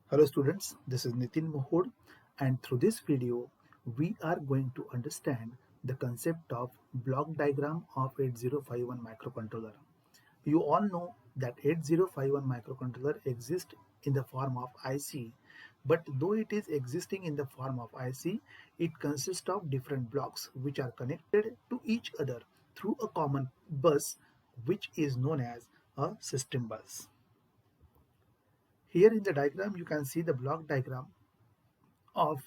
Hello students, this is Nitin Mohod, and through this video we are going to understand the concept of block diagram of 8051 microcontroller. You all know that 8051 microcontroller exists in the form of IC, but though it is existing in the form of IC, it consists of different blocks which are connected to each other through a common bus which is known as a system bus. Here in the diagram you can see the block diagram of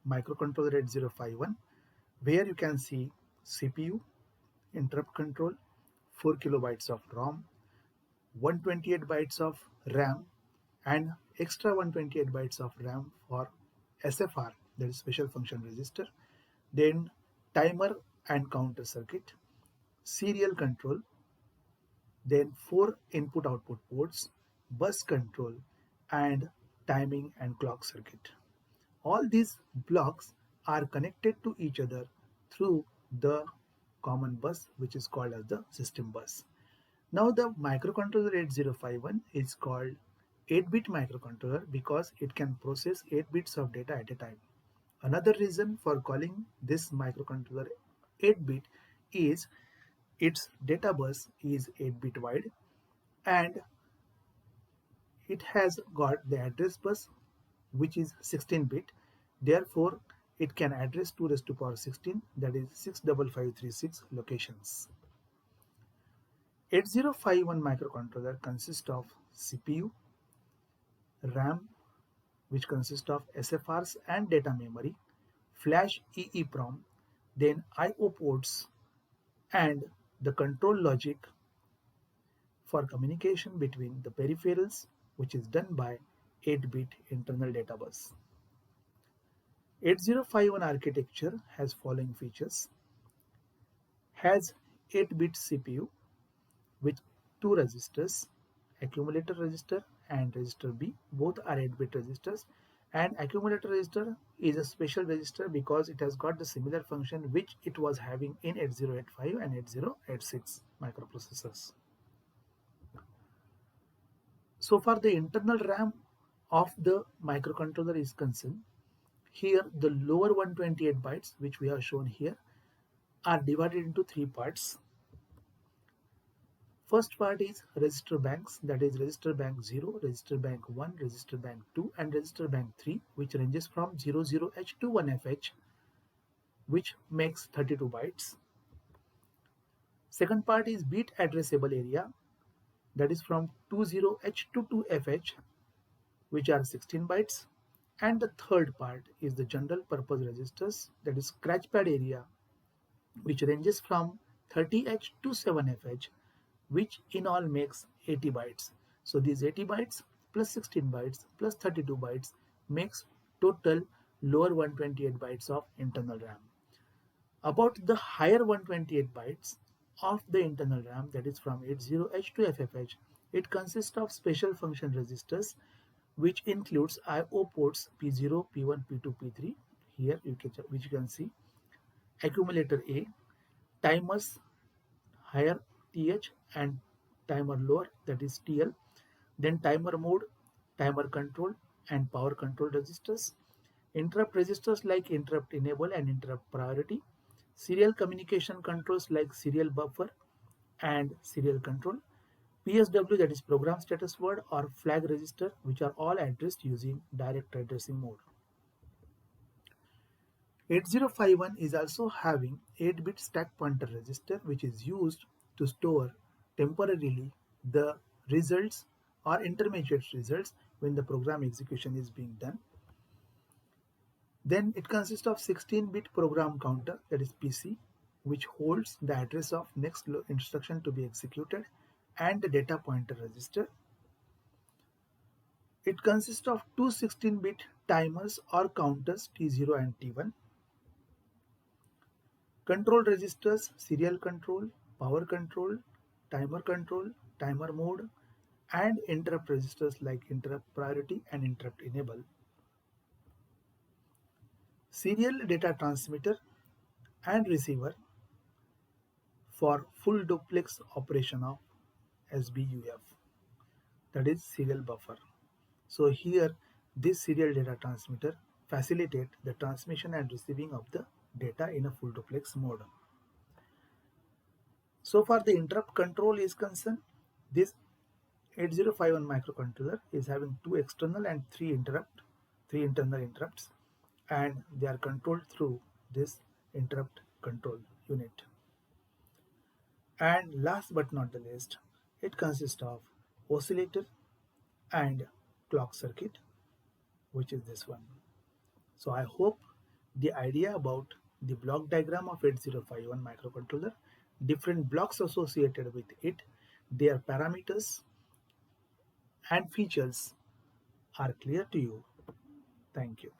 microcontroller 8051, where you can see CPU, interrupt control, 4 kilobytes of ROM, 128 bytes of RAM, and extra 128 bytes of RAM for SFR, that is special function register, then timer and counter circuit, serial control, then 4 input output ports, bus control, and timing and clock circuit. All these blocks are connected to each other through the common bus, which is called as the system bus. Now the microcontroller 8051 is called 8-bit microcontroller because it can process 8 bits of data at a time. Another reason for calling this microcontroller 8-bit is its data bus is 8-bit wide, and it has got the address bus which is 16-bit. Therefore, it can address 2 raised to power 16, that is 65536 locations. 8051 microcontroller consists of CPU, RAM, which consists of SFRs and data memory, flash EEPROM, then IO ports, and the control logic for communication between the peripherals, which is done by 8-bit internal data bus. 8051 architecture has following features: has 8-bit CPU with 2 registers, accumulator register and register B, both are 8-bit registers, and accumulator register is a special register because it has got the similar function which it was having in 8085 and 8086 microprocessors. So far the internal RAM of the microcontroller is concerned, here the lower 128 bytes which we have shown here are divided into 3 parts. First part is register banks, that is register bank 0, register bank 1, register bank 2 and register bank 3, which ranges from 00H to 1FH, which makes 32 bytes. Second part is bit addressable area, that is from 20H to 2FH, which are 16 bytes. And the third part is the general purpose registers, that is scratchpad area, which ranges from 30H to 7FH, which in all makes 80 bytes. So these 80 bytes plus 16 bytes plus 32 bytes makes total lower 128 bytes of internal RAM. About the higher 128 bytes of the internal RAM, that is from 80H to FFH, it consists of special function registers, which includes IO ports P0, P1, P2, P3, here which you can see, accumulator A, timers higher TH and timer lower, that is TL, then timer mode, timer control and power control registers, interrupt registers like interrupt enable and interrupt priority, serial communication controls like serial buffer and serial control, PSW, that is program status word, or flag register, which are all addressed using direct addressing mode. 8051 is also having 8-bit stack pointer register, which is used to store temporarily the results or intermediate results when the program execution is being done. Then it consists of 16-bit program counter, that is PC, which holds the address of next instruction to be executed, and the data pointer register. It consists of two 16-bit timers or counters T0 and T1, control registers, serial control, power control, timer mode, and interrupt registers like interrupt priority and interrupt enable. Serial data transmitter and receiver for full duplex operation of SBUF, that is serial buffer. So here This serial data transmitter facilitates the transmission and receiving of the data in a full duplex mode. So far the interrupt control is concerned, this 8051 microcontroller is having two external and three internal interrupts, and they are controlled through this interrupt control unit. And last but not the least, it consists of oscillator and clock circuit, which is this one. So I hope the idea about the block diagram of 8051 microcontroller, different blocks associated with it, their parameters and features are clear to you. Thank you.